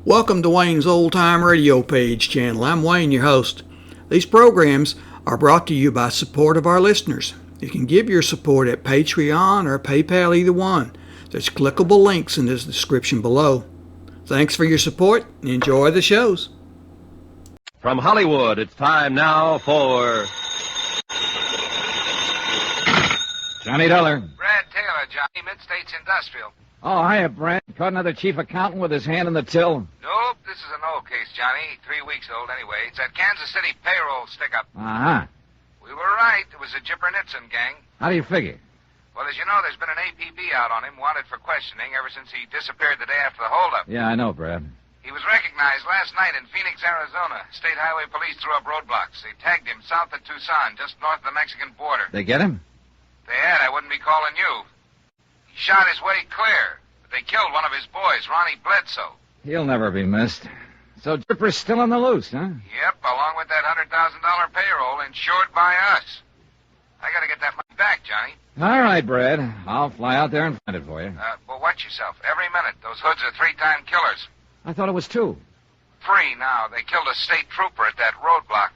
Welcome to Wayne's Old Time Radio Page channel. I'm Wayne, your host. These programs are brought to you by support of our listeners. You can give your support at Patreon or PayPal, either one. There's clickable links in the description below. Thanks for your support and enjoy the shows. From Hollywood, it's time now for Johnny Dollar. Brad Taylor, Johnny, Mid-States Industrial. Oh, hiya, Brad. Caught another chief accountant with his hand in the till? Nope, this is an old case, Johnny. 3 weeks old anyway. It's that Kansas City payroll stick-up. Uh-huh. We were right. It was a Jipper Nitzen gang. How do you figure? Well, as you know, there's been an APB out on him, wanted for questioning ever since he disappeared the day after the holdup. Yeah, I know, Brad. He was recognized last night in Phoenix, Arizona. State Highway Police threw up roadblocks. They tagged him south of Tucson, just north of the Mexican border. They get him? If they had, I wouldn't be calling you. He shot his way clear. They killed one of his boys, Ronnie Bledsoe. He'll never be missed. So Jipper's still on the loose, huh? Yep, along with that $100,000 payroll insured by us. I gotta get that money back, Johnny. All right, Brad. I'll fly out there and find it for you. But watch yourself. Every minute. Those hoods are 3-time killers. I thought it was 2. 3 now. They killed a state trooper at that roadblock.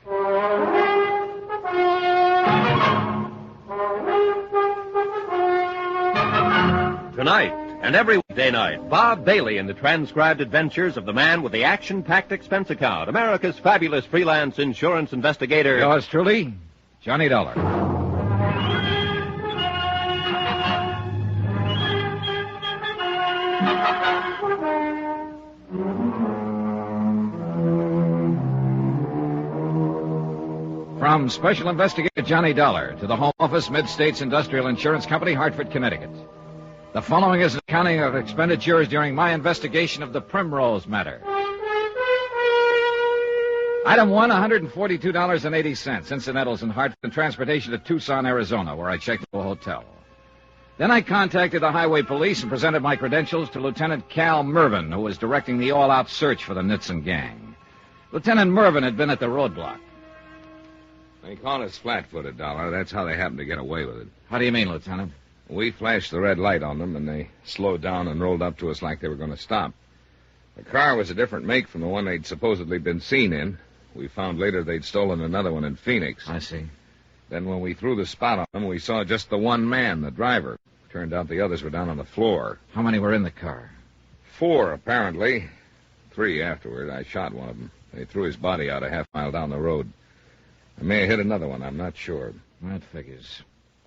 Tonight and every weekday night, Bob Bailey in the transcribed adventures of the man with the action-packed expense account, America's fabulous freelance insurance investigator. Yours truly, Johnny Dollar. From Special Investigator Johnny Dollar to the Home Office, Mid-States Industrial Insurance Company, Hartford, Connecticut. The following is an accounting of expenditures during my investigation of the Primrose Matter. Item 1, $142.80, incidentals in Hartford and transportation to Tucson, Arizona, where I checked into a hotel. Then I contacted the highway police and presented my credentials to Lieutenant Cal Mervyn, who was directing the all-out search for the Nitzen gang. Lieutenant Mervyn had been at the roadblock. They caught us flat-footed, Dollar. That's how they happened to get away with it. How do you mean, Lieutenant? We flashed the red light on them, and they slowed down and rolled up to us like they were going to stop. The car was a different make from the one they'd supposedly been seen in. We found later they'd stolen another one in Phoenix. I see. Then when we threw the spot on them, we saw just the one man, the driver. Turned out the others were down on the floor. How many were in the car? 4, apparently. 3 afterward. I shot one of them. They threw his body out a half-mile down the road. I may have hit another one. I'm not sure. That figures.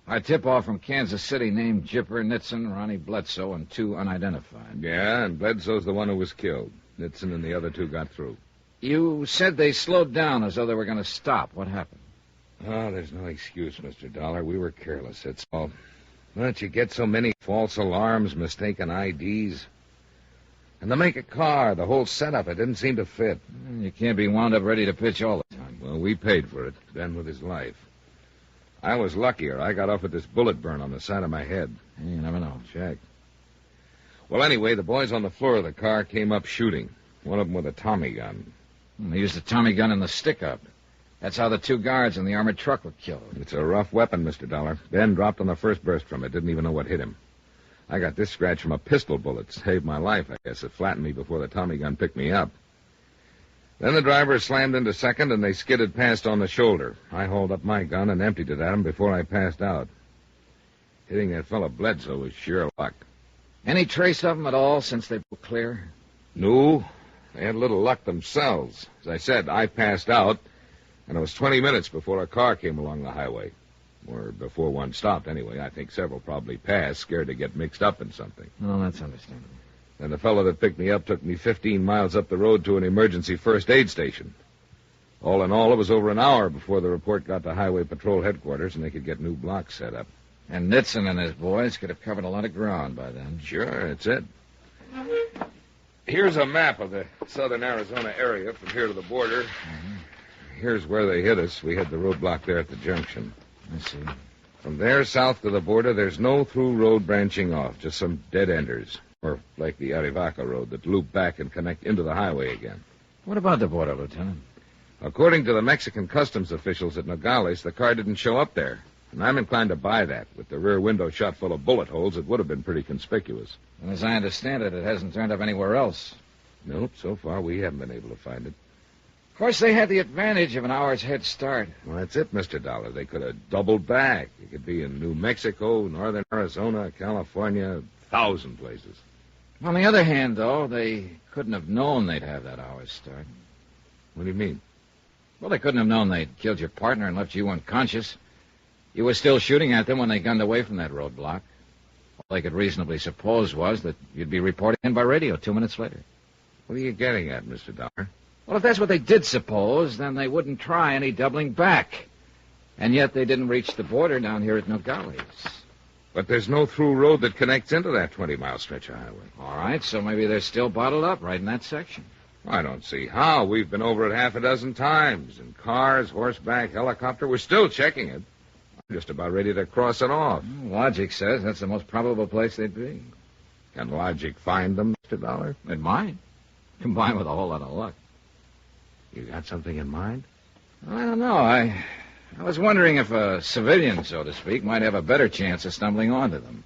Our tip-off from Kansas City named Jipper, Nitzen, Ronnie Bledsoe, and 2 unidentified. Yeah, and Bledsoe's the one who was killed. Nitzen and the other 2 got through. You said they slowed down as though they were going to stop. What happened? Oh, there's no excuse, Mr. Dollar. We were careless, that's all. But you get so many false alarms, mistaken IDs. And to make a car, the whole setup, it didn't seem to fit. You can't be wound up ready to pitch all the time. Well, we paid for it, Ben with his life. I was luckier. I got off with this bullet burn on the side of my head. You never know. Check. Well, anyway, the boys on the floor of the car came up shooting. One of them with a Tommy gun. They used a Tommy gun in the stick-up. That's how the 2 guards in the armored truck were killed. It's a rough weapon, Mr. Dollar. Ben dropped on the first burst from it. Didn't even know what hit him. I got this scratch from a pistol bullet. Saved my life, I guess. It flattened me before the Tommy gun picked me up. Then the driver slammed into second, and they skidded past on the shoulder. I hauled up my gun and emptied it at him before I passed out. Hitting that fellow Bledsoe was sheer luck. Any trace of them at all since they broke clear? No, they had a little luck themselves. As I said, I passed out, and it was 20 minutes before a car came along the highway. Or before one stopped, anyway. I think several probably passed, scared to get mixed up in something. Oh, that's understandable. And the fellow that picked me up took me 15 miles up the road to an emergency first aid station. All in all, it was over an hour before the report got to Highway Patrol headquarters and they could get new blocks set up. And Nitzen and his boys could have covered a lot of ground by then. Sure, that's it. Here's a map of the southern Arizona area from here to the border. Here's where they hit us. We had the roadblock there at the junction. I see. From there south to the border, there's no through road branching off, just some dead-enders. Or like the Arivaca Road that loop back and connect into the highway again. What about the border, Lieutenant? According to the Mexican customs officials at Nogales, the car didn't show up there. And I'm inclined to buy that. With the rear window shot full of bullet holes, it would have been pretty conspicuous. And as I understand it, it hasn't turned up anywhere else. Nope, so far we haven't been able to find it. Of course, they had the advantage of an hour's head start. Well, that's it, Mr. Dollar. They could have doubled back. It could be in New Mexico, northern Arizona, California, 1,000 places. On the other hand, though, they couldn't have known they'd have that hour's start. What do you mean? Well, they couldn't have known they'd killed your partner and left you unconscious. You were still shooting at them when they gunned away from that roadblock. All they could reasonably suppose was that you'd be reporting in by radio 2 minutes later. What are you getting at, Mr. Dollar? Well, if that's what they did suppose, then they wouldn't try any doubling back. And yet they didn't reach the border down here at Nogales. But there's no through road that connects into that 20-mile stretch of highway. All right, so maybe they're still bottled up right in that section. I don't see how. We've been over it half a dozen times. In cars, horseback, helicopter. We're still checking it. I'm just about ready to cross it off. Logic says that's the most probable place they'd be. Can logic find them, Mr. Dollar? It might, combined with a whole lot of luck. You got something in mind? I don't know. I was wondering if a civilian, so to speak, might have a better chance of stumbling onto them.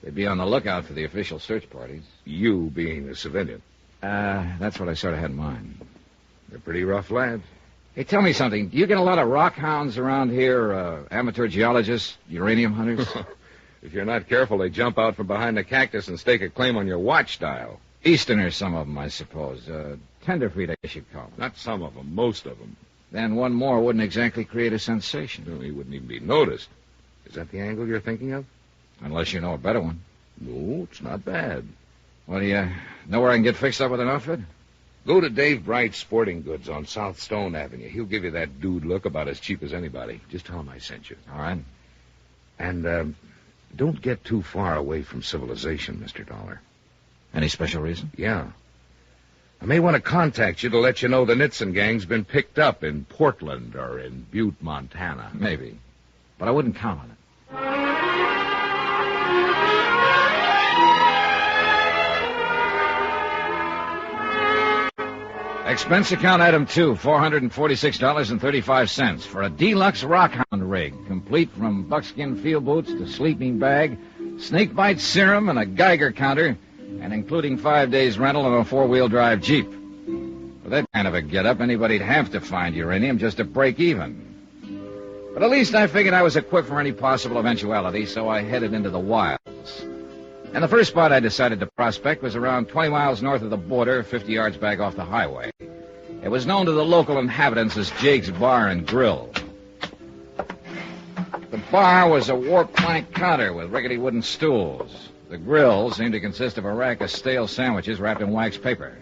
They'd be on the lookout for the official search parties. You being a civilian. That's what I sort of had in mind. They're pretty rough lads. Hey, tell me something. Do you get a lot of rock hounds around here, amateur geologists, uranium hunters? If you're not careful, they jump out from behind the cactus and stake a claim on your watch dial. Easterners, some of them, I suppose. Tenderfeet, I guess you'd call them. Not some of them, most of them. Then one more wouldn't exactly create a sensation. No, he wouldn't even be noticed. Is that the angle you're thinking of? Unless you know a better one. No, it's not bad. Well, do you know where I can get fixed up with an outfit? Go to Dave Bright's Sporting Goods on South Stone Avenue. He'll give you that dude look about as cheap as anybody. Just tell him I sent you. All right. And, don't get too far away from civilization, Mr. Dollar. Any special reason? Yeah. I may want to contact you to let you know the Nitzen gang's been picked up in Portland or in Butte, Montana. Maybe. But I wouldn't count on it. Expense account item 2, $446.35 for a deluxe rockhound rig, complete from buckskin field boots to sleeping bag, snakebite serum, and a Geiger counter, and including 5 days' rental on a four-wheel drive Jeep. With that kind of a get-up, anybody'd have to find uranium just to break even. But at least I figured I was equipped for any possible eventuality, so I headed into the wilds. And the first spot I decided to prospect was around 20 miles north of the border, 50 yards back off the highway. It was known to the local inhabitants as Jake's Bar and Grill. The bar was a warped plank counter with rickety wooden stools. The grill seemed to consist of a rack of stale sandwiches wrapped in wax paper.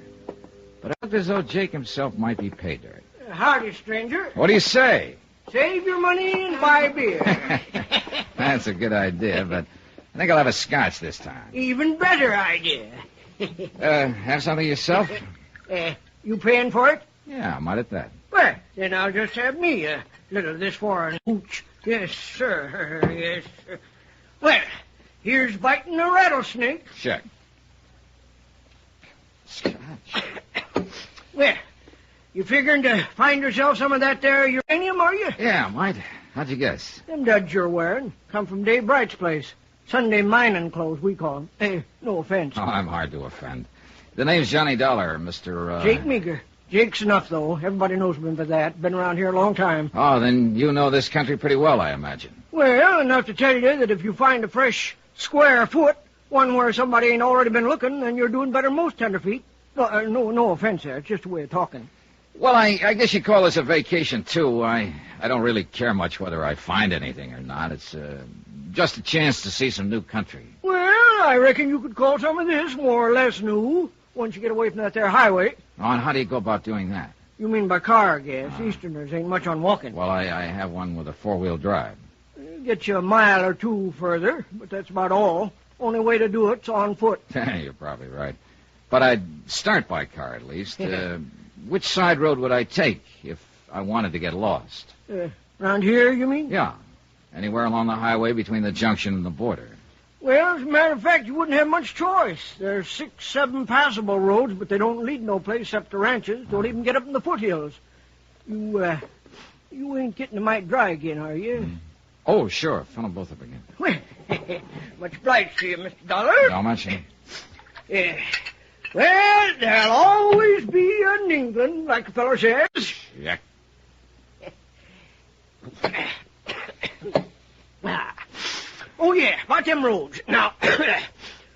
But it looked as though Jake himself might be pay dirt. Howdy, stranger. What do you say? Save your money and buy beer. That's a good idea, but I think I'll have a scotch this time. Even better idea. Have something yourself? You paying for it? Yeah, I might at that. Well, then I'll just have me a little of this for a hooch. Yes, sir. Yes, sir. Well, here's biting a rattlesnake. Check. Scotch. Well, you figuring to find yourself some of that there uranium, are you? Yeah, I might. How'd you guess? Them duds you're wearing come from Dave Bright's place. Sunday mining clothes, we call them. Hey, no offense. Oh, I'm hard to offend. The name's Johnny Dollar, Mr. Jake Meager. Jake's enough, though. Everybody knows me for that. Been around here a long time. Oh, then you know this country pretty well, I imagine. Well, enough to tell you that if you find a fresh, square foot, one where somebody ain't already been looking, then you're doing better than most tenderfeet. No offense there. It's just a way of talking. Well, I guess you call this a vacation, too. I don't really care much whether I find anything or not. It's just a chance to see some new country. Well, I reckon you could call some of this more or less new once you get away from that there highway. Oh, and how do you go about doing that? You mean by car, I guess. Easterners ain't much on walking. Well, I have one with a four-wheel drive. Get you a mile or two further, but that's about all. Only way to do it's on foot. You're probably right. But I'd start by car, at least. Which side road would I take if I wanted to get lost? Around here, you mean? Yeah. Anywhere along the highway between the junction and the border. Well, as a matter of fact, you wouldn't have much choice. There's 6, 7 passable roads, but they don't lead no place except to ranches. Don't even get up in the foothills. You ain't getting a mite dry again, are you? Oh, sure. Fill them both up again. Well, much obliged to you, Mr. Dollar. How much? Well, there'll always be an England, like a fellow says. Yeah. Oh, yeah, about them roads. Now, the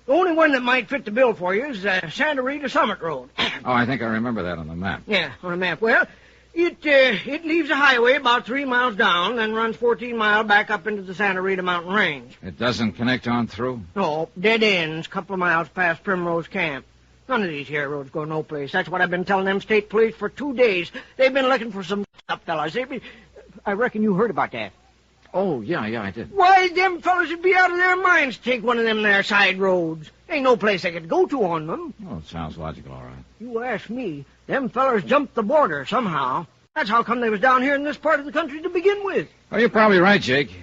only one that might fit the bill for you is Santa Rita Summit Road. Oh, I think I remember that on the map. Yeah, on a map. Well, it leaves a highway about 3 miles down, then runs 14 miles back up into the Santa Rita mountain range. It doesn't connect on through? No, dead ends, couple of miles past Primrose Camp. None of these here roads go no place. That's what I've been telling them state police for 2 days. They've been looking for some stuff, fellas. I reckon you heard about that. Oh, yeah, I did. Why, them fellas would be out of their minds to take one of them there side roads. Ain't no place they could go to on them. Oh, it sounds logical, all right. You ask me, them fellers jumped the border somehow. That's how come they was down here in this part of the country to begin with. Oh, you're probably right, Jake.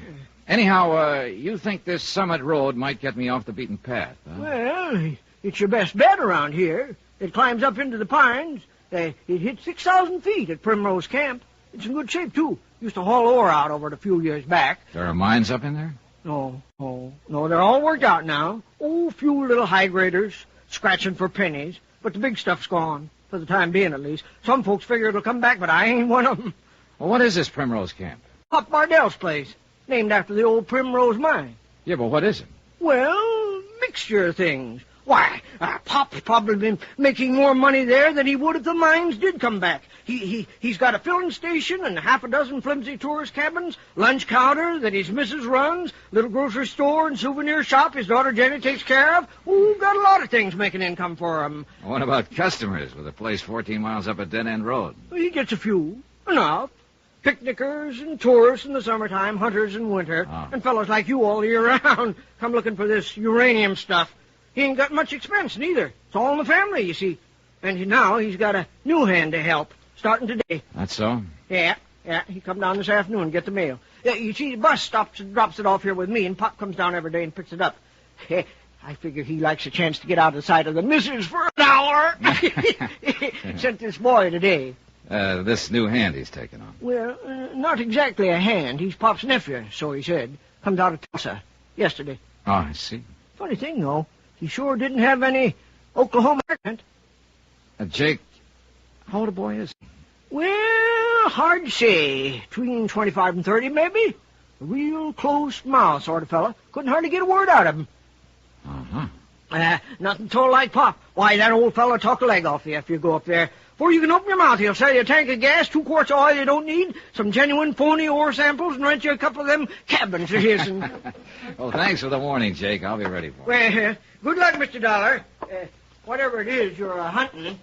Anyhow, you think this Summit Road might get me off the beaten path, huh? Well, it's your best bet around here. It climbs up into the pines. It hit 6,000 feet at Primrose Camp. It's in good shape, too. Used to haul ore out over it a few years back. There are mines up in there? No, they're all worked out now. Oh, few little high graders, scratching for pennies. But the big stuff's gone, for the time being at least. Some folks figure it'll come back, but I ain't one of them. Well, what is this Primrose Camp? Pop Bardell's place, named after the old Primrose mine. Yeah, but what is it? Well, mixture of things. Why, Pop's probably been making more money there than he would if the mines did come back. He's got a filling station and half a dozen flimsy tourist cabins, lunch counter that his missus runs, little grocery store and souvenir shop his daughter Jenny takes care of. Ooh, got a lot of things making income for him. What about customers with a place 14 miles up a dead-end road? He gets a few. Enough. Picnickers and tourists in the summertime, hunters in winter, and fellows like you all year round come looking for this uranium stuff. He ain't got much expense, neither. It's all in the family, you see. And now he's got a new hand to help, starting today. That's so? Yeah, he come down this afternoon and get the mail. You see, the bus stops and drops it off here with me, and Pop comes down every day and picks it up. I figure he likes a chance to get out of the sight of the missus for an hour. Sent this boy today. This new hand he's taking on. Well, not exactly a hand. He's Pop's nephew, so he said. Comes out of Tulsa yesterday. Oh, I see. Funny thing, though. He sure didn't have any Oklahoma accent. Jake, how old a boy is he? Well, hard to say. Between 25 and 30, maybe. A real close mouth sort of fella. Couldn't hardly get a word out of him. Nothing at all like Pop. Why, that old fella talk a leg off you if you go up there. Before you can open your mouth, he'll sell you a tank of gas, 2 quarts of oil you don't need, some genuine phony ore samples, and rent you a couple of them cabins of his. And... Well, thanks for the warning, Jake. I'll be ready for it. Well, good luck, Mr. Dollar. Whatever it is you're hunting.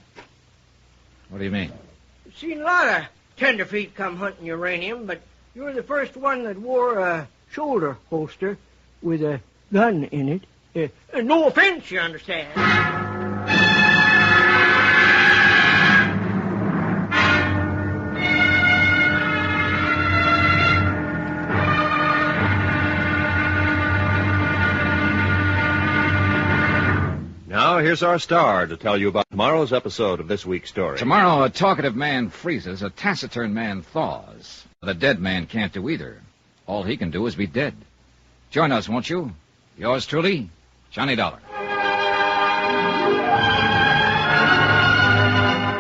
What do you mean? Seen a lot of tenderfeet come hunting uranium, but you're the first one that wore a shoulder holster with a gun in it. No offense, you understand. Now, here's our star to tell you about tomorrow's episode of this week's story. Tomorrow, a talkative man freezes, a taciturn man thaws. But a dead man can't do either. All he can do is be dead. Join us, won't you? Yours truly, Johnny Dollar.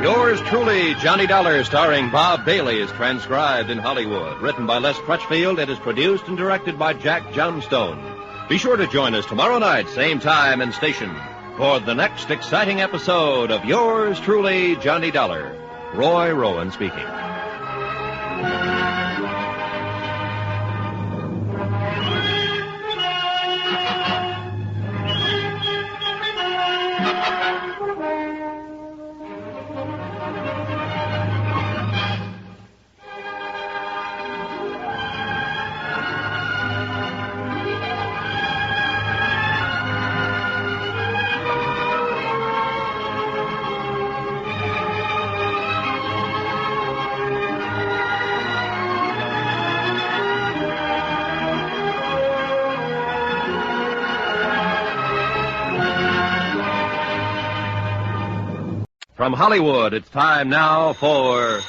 Yours truly, Johnny Dollar, starring Bob Bailey, is transcribed in Hollywood. Written by Les Crutchfield, it is produced and directed by Jack Johnstone. Be sure to join us tomorrow night, same time and station, for the next exciting episode of Yours truly, Johnny Dollar. Roy Rowan speaking. From Hollywood, it's time now for...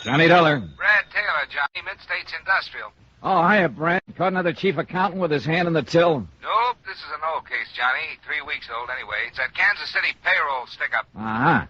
Johnny Dollar. Brad Taylor, Johnny, Mid-States Industrial. Oh, hiya, Brent. Caught another chief accountant with his hand in the till? Nope, this is an old case, Johnny. 3 weeks old anyway. It's that Kansas City payroll stick-up. Uh-huh.